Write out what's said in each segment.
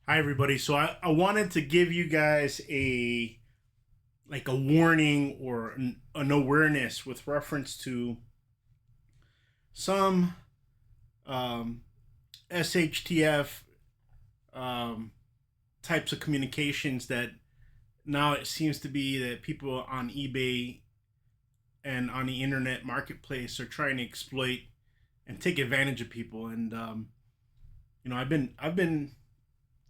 Hi everybody. So I wanted to give you guys a warning or an awareness with reference to some um, SHTF um, types of communications that now it seems to be that people on eBay and on the internet marketplace are trying to exploit and take advantage of people. And I've been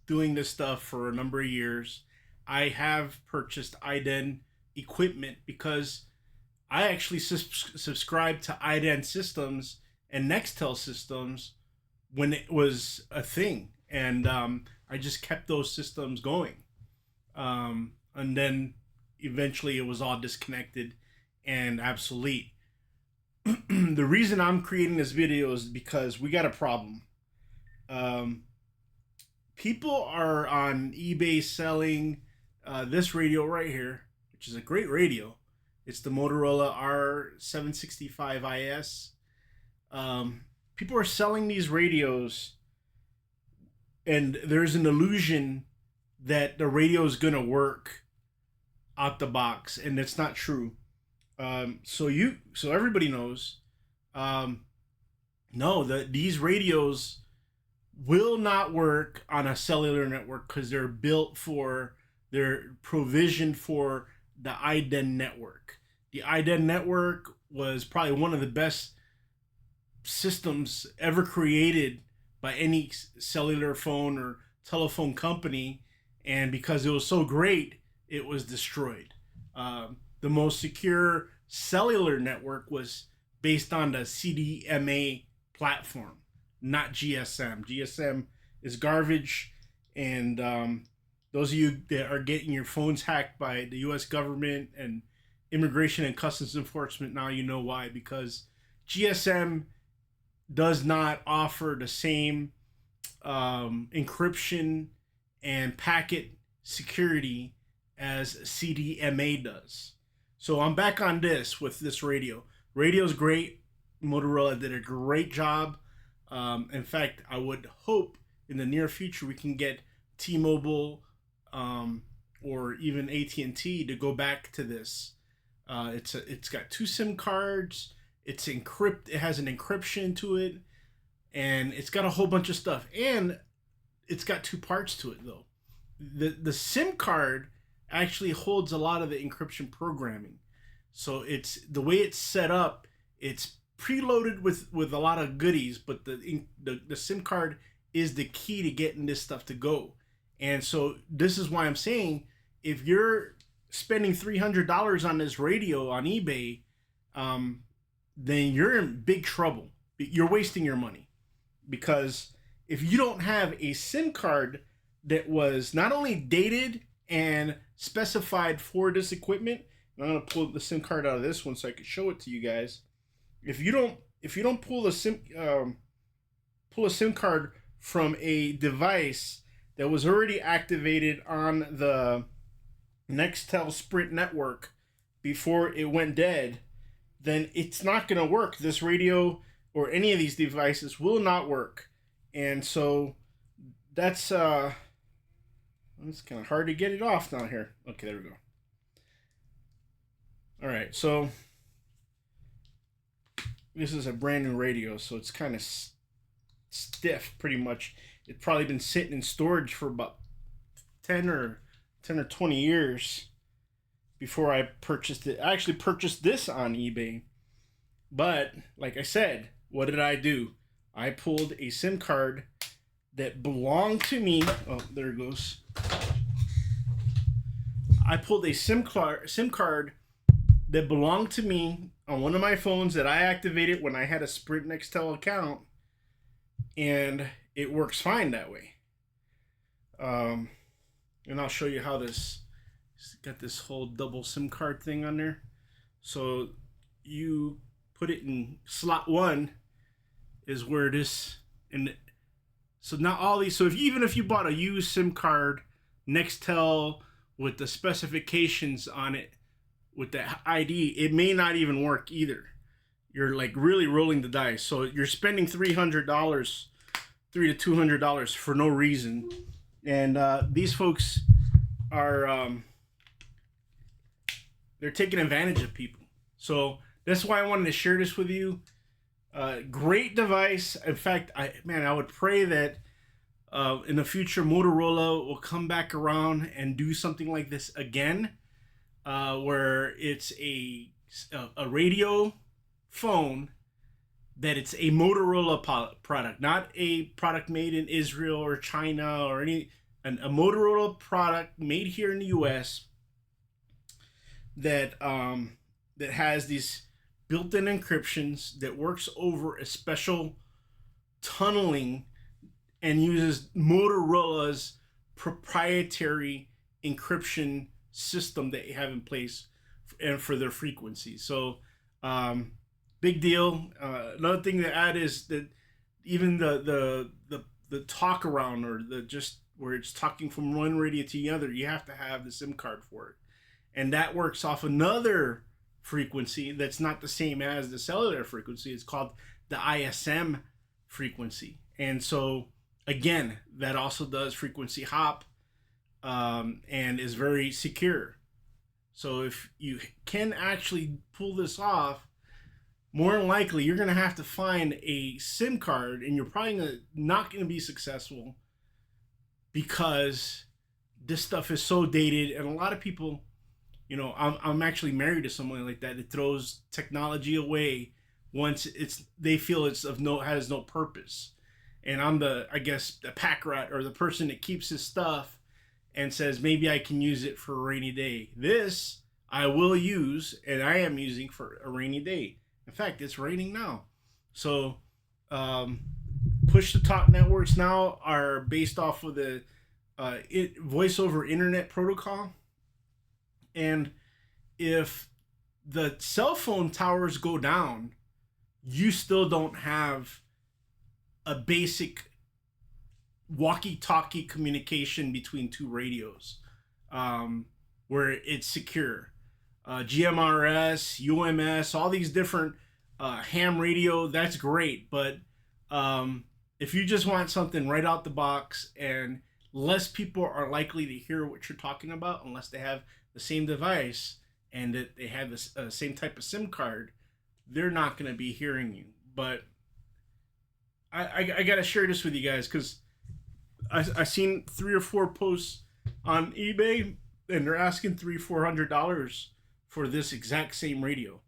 doing this stuff for a number of years. I have purchased IDEN equipment because I actually subscribed to IDEN systems and Nextel systems when it was a thing, and I just kept those systems going. And then eventually it was all disconnected and obsolete. The reason I'm creating this video is because we got a problem. Um, People are on eBay selling this radio right here, which is a great radio. It's the Motorola R765IS. People are selling these radios, and there's an illusion that the radio is gonna work out the box, and it's not true. So everybody knows. Um, no, these radios will not work on a cellular network because they're provisioned for the IDEN network. The IDEN network was probably one of the best systems ever created by any cellular phone or telephone company, and because it was so great, it was destroyed. The most secure cellular network was based on the CDMA platform, not GSM. GSM is garbage, and those of you that are getting your phones hacked by the U.S. government and Immigration and Customs Enforcement, now you know why. Because GSM does not offer the same encryption and packet security as CDMA does. So I'm back on this with this radio. Radio's great. Motorola did a great job. In fact, I would hope in the near future we can get T-Mobile or even AT&T to go back to this. It's got two SIM cards. It has an encryption to it, and it's got a whole bunch of stuff. And it's got two parts to it though. The SIM card actually holds a lot of the encryption programming. So it's the way it's set up. It's preloaded with a lot of goodies, but the SIM card is the key to getting this stuff to go. And so this is why I'm saying, if you're spending $300 on this radio on eBay, then you're in big trouble. You're wasting your money, because if you don't have a SIM card that was not only dated and specified for this equipment, and I'm gonna pull the SIM card out of this one so I can show it to you guys. If you don't pull a SIM card from a device that was already activated on the Nextel Sprint network before it went dead, then it's not going to work. This radio or any of these devices will not work. And so that's it's kind of hard to get it off now here. Okay, there we go. All right, so this is a brand new radio, so it's kind of stiff pretty much. It's probably been sitting in storage for about 10 or 20 years before I purchased it. I actually purchased this on eBay. But like I said, what did I do? I pulled a SIM card that belonged to me. Oh, there it goes. I pulled a SIM card that belonged to me on one of my phones that I activated when I had a Sprint Nextel account, and it works fine that way. And I'll show you how this got this whole double SIM card thing on there. So you put it in slot 1 is where this, and so not all these. So even if you bought a used SIM card, Nextel, with the specifications on it, with the ID, it may not even work either. You're like really rolling the dice. So you're spending $300, $300 to $200 for no reason. And these folks are they're taking advantage of people. So that's why I wanted to share this with you. Great device. In fact, I would pray that in the future Motorola will come back around and do something like this again, where it's a radio phone that it's a Motorola product, not a product made in Israel or China or a Motorola product made here in the U.S. that that has these built-in encryptions that works over a special tunneling and uses Motorola's proprietary encryption system that you have in place and for their frequencies. So big deal. Another thing to add is that even the talk around, or the just where it's talking from one radio to the other, you have to have the SIM card for it, and that works off another frequency that's not the same as the cellular frequency. It's called the ISM frequency, and so again, that also does frequency hop, and is very secure. So if you can actually pull this off, more than likely you're going to have to find a SIM card, and you're probably not going to be successful because this stuff is so dated. And a lot of people, you know, I'm actually married to someone like that. It throws technology away once they feel has no purpose. And I'm the pack rat, or the person that keeps his stuff and says maybe I can use it for a rainy day. This I will use, and I am using for a rainy day. In fact, it's raining now. So push to talk networks now are based off of the voice over internet protocol. And if the cell phone towers go down, you still don't have a basic walkie-talkie communication between two radios, where it's secure. GMRS, UMS, all these different ham radio, that's great. But if you just want something right out the box, and less people are likely to hear what you're talking about unless they have the same device and that they have the same type of SIM card, they're not going to be hearing you. But I got to share this with you guys because I seen 3 or 4 posts on eBay, and they're asking $300-400 for this exact same radio.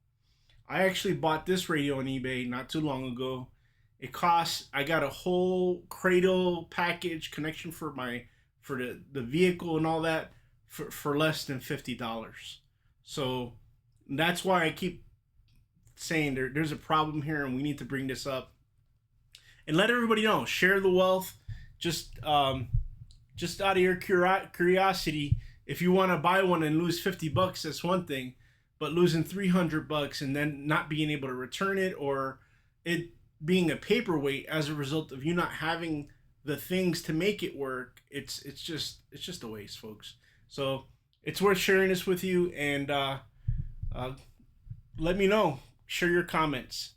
I actually bought this radio on eBay not too long ago. It costs, I got a whole cradle package connection for the vehicle and all that for less than $50. So that's why I keep saying there's a problem here, and we need to bring this up and let everybody know. Share the wealth. Just out of your curiosity, if you want to buy one and lose $50, that's one thing, but losing $300 and then not being able to return it, or it being a paperweight as a result of you not having the things to make it work, it's just a waste, folks. So it's worth sharing this with you, and let me know. Share your comments.